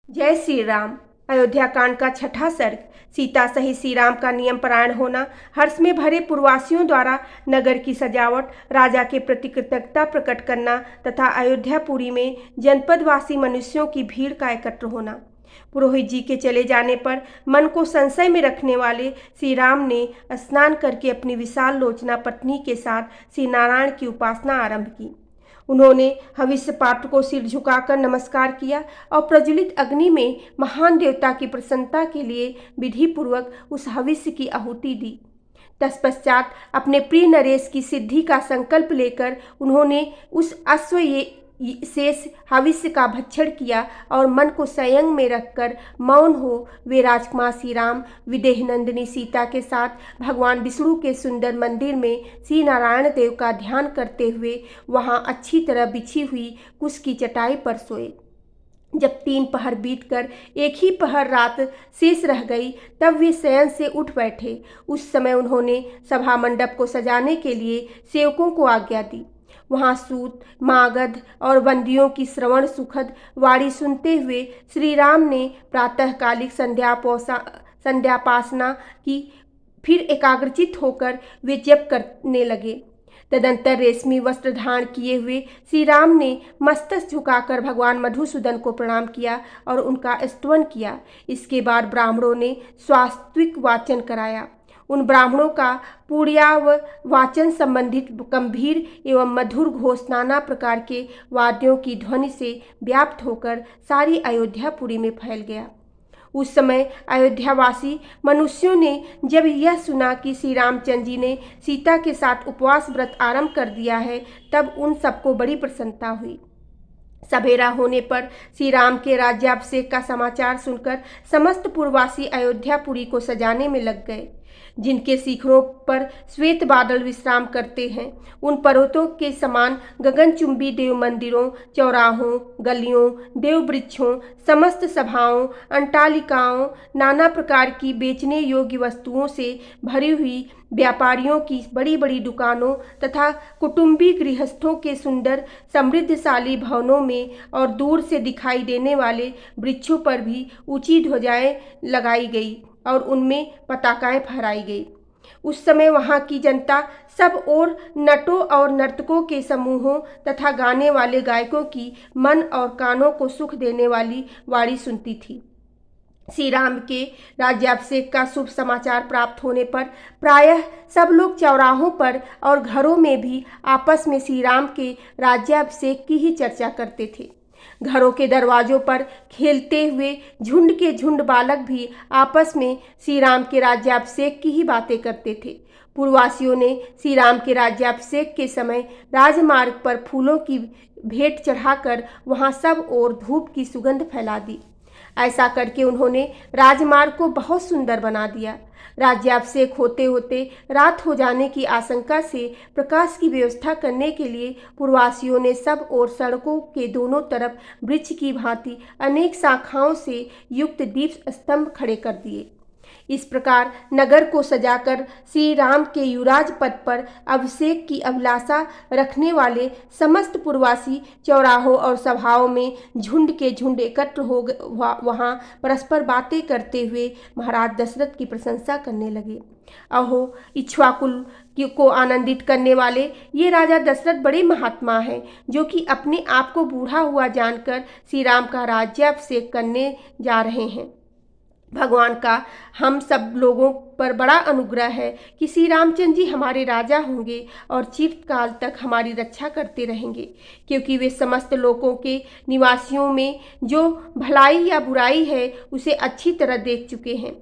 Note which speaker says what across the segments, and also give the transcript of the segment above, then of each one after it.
Speaker 1: जय श्री राम। अयोध्या कांड का छठा सर्ग। सीता सहित श्री राम का नियम परायण होना, हर्ष में भरे पूर्ववासियों द्वारा नगर की सजावट, राजा के प्रति कृतज्ञता प्रकट करना तथा अयोध्यापुरी में जनपदवासी मनुष्यों की भीड़ का एकत्र होना। पुरोहित जी के चले जाने पर मन को संशय में रखने वाले श्री राम ने स्नान करके अपनी विशाल लोचना पत्नी के साथ श्री नारायण की उपासना आरंभ की। उन्होंने हविष्य पात्र को सिर झुकाकर नमस्कार किया और प्रज्वलित अग्नि में महान देवता की प्रसन्नता के लिए विधि पूर्वक उस हविष्य की आहुति दी। तत्पश्चात अपने प्रिय नरेश की सिद्धि का संकल्प लेकर उन्होंने उस शेष हविष्य का भक्षण किया और मन को संयम में रखकर मौन हो वे राजकुमार श्री राम विदेह नंदिनी सीता के साथ भगवान विष्णु के सुंदर मंदिर में श्री नारायण देव का ध्यान करते हुए वहां अच्छी तरह बिछी हुई कुश की चटाई पर सोए। जब 3 पहर बीतकर एक ही पहर रात शेष रह गई तब वे शयन से उठ बैठे। उस समय उन्होंने सभा मंडप को सजाने के लिए सेवकों को आज्ञा दी। वहाँ सूत, मागध और बंदियों की श्रवण सुखद वाणी सुनते हुए श्री राम ने प्रातःकालिक संध्यापासना की। फिर एकाग्रचित होकर वे जप करने लगे। तदंतर रेशमी वस्त्र धारण किए हुए श्री राम ने मस्तक झुकाकर भगवान मधुसूदन को प्रणाम किया और उनका स्तवन किया। इसके बाद ब्राह्मणों ने स्वास्तिक वाचन कराया। उन ब्राह्मणों का वाचन संबंधित गंभीर एवं मधुर घोष नाना प्रकार के वाद्यों की ध्वनि से व्याप्त होकर सारी अयोध्यापुरी में फैल गया। उस समय अयोध्यावासी मनुष्यों ने जब यह सुना कि श्री रामचंद्र जी ने सीता के साथ उपवास व्रत आरंभ कर दिया है तब उन सबको बड़ी प्रसन्नता हुई। सवेरा होने पर श्री राम के राज्याभिषेक का समाचार सुनकर समस्त पूर्ववासी अयोध्यापुरी को सजाने में लग गए। जिनके शिखरों पर श्वेत बादल विश्राम करते हैं उन पर्वतों के समान गगनचुंबी देव मंदिरों, चौराहों, गलियों, देव वृक्षों, समस्त सभाओं, अंटालिकाओं, नाना प्रकार की बेचने योग्य वस्तुओं से भरी हुई व्यापारियों की बड़ी बड़ी दुकानों तथा कुटुंबी गृहस्थों के सुंदर समृद्धशाली भवनों में और दूर से दिखाई देने वाले वृक्षों पर भी ऊंची ध्वजाएं लगाई गई और उनमें पताकाएं फहराई गई। उस समय वहां की जनता सब ओर नटों और नर्तकों के समूहों तथा गाने वाले गायकों की मन और कानों को सुख देने वाली वाणी सुनती थी। श्री राम के राज्याभिषेक का शुभ समाचार प्राप्त होने पर प्रायः सब लोग चौराहों पर और घरों में भी आपस में श्री राम के राज्याभिषेक की ही चर्चा करते थे। घरों के दरवाजों पर खेलते हुए झुंड के झुंड बालक भी आपस में श्री राम के राज्याभिषेक की ही बातें करते थे। पूर्ववासियों ने श्री राम के राज्याभिषेक के समय राजमार्ग पर फूलों की भेंट चढ़ाकर वहां सब ओर धूप की सुगंध फैला दी। ऐसा करके उन्होंने राजमार्ग को बहुत सुंदर बना दिया। राज्याभिषेक होते होते रात हो जाने की आशंका से प्रकाश की व्यवस्था करने के लिए पूर्ववासियों ने सब ओर सड़कों के दोनों तरफ वृक्ष की भांति अनेक शाखाओं से युक्त दीप स्तंभ खड़े कर दिए। इस प्रकार नगर को सजाकर श्री राम के युवराज पद पर अभिषेक की अभिलाषा रखने वाले समस्त पूर्ववासी चौराहों और सभाओं में झुंड के झुंड एकत्र हो वहां परस्पर बातें करते हुए महाराज दशरथ की प्रशंसा करने लगे। अहो, इक्ष्वाकुल को आनंदित करने वाले ये राजा दशरथ बड़े महात्मा हैं, जो कि अपने आप को बूढ़ा हुआ जानकर श्री राम का राज्याभिषेक करने जा रहे हैं। भगवान का हम सब लोगों पर बड़ा अनुग्रह है कि श्री रामचंद्र जी हमारे राजा होंगे और चिरकाल तक हमारी रक्षा करते रहेंगे, क्योंकि वे समस्त लोगों के निवासियों में जो भलाई या बुराई है उसे अच्छी तरह देख चुके हैं।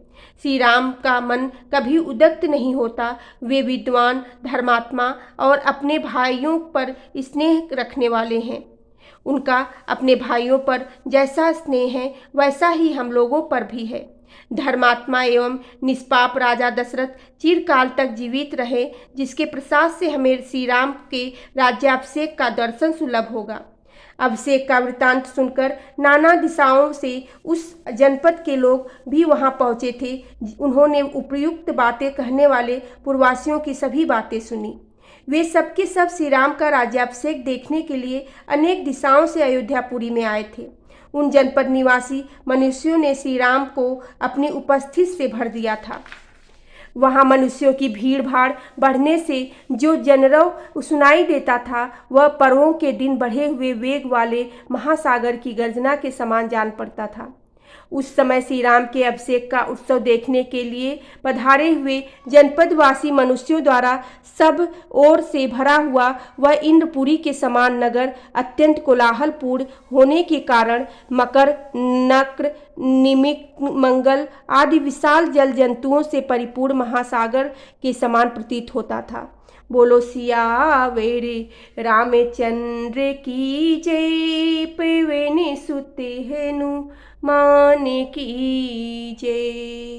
Speaker 1: श्री राम का मन कभी उद्यत नहीं होता। वे विद्वान, धर्मात्मा और अपने भाइयों पर स्नेह रखने वाले हैं। उनका अपने भाइयों पर जैसा स्नेह है वैसा ही हम लोगों पर भी है। धर्मात्मा एवं निष्पाप राजा दशरथ चिरकाल तक जीवित रहे, जिसके प्रसाद से हमें श्री राम के राज्याभिषेक का दर्शन सुलभ होगा। अभिषेक का वृतांत सुनकर नाना दिशाओं से उस जनपद के लोग भी वहां पहुंचे थे। उन्होंने उपयुक्त बातें कहने वाले पूर्ववासियों की सभी बातें सुनी। वे सबके सब श्री राम का राज्याभिषेक देखने के लिए अनेक दिशाओं से अयोध्यापुरी में आए थे। उन जनपद निवासी मनुष्यों ने श्री राम को अपनी उपस्थिति से भर दिया था। वहाँ मनुष्यों की भीड़ भाड़ बढ़ने से जो जनरव सुनाई देता था वह पर्वों के दिन बढ़े हुए वेग वाले महासागर की गर्जना के समान जान पड़ता था। उस समय श्री राम के अभिषेक का उत्सव देखने के लिए पधारे हुए जनपदवासी मनुष्यों द्वारा सब ओर से भरा हुआ वह इंद्रपुरी के समान नगर अत्यंत कोलाहलपूर्ण होने के कारण मकर, नक्र, निमिक, मंगल आदि विशाल जल जंतुओं से परिपूर्ण महासागर के समान प्रतीत होता था। बोलो सियावेरे रामचंद्र की जय, पवन सुत हनुमान की जय।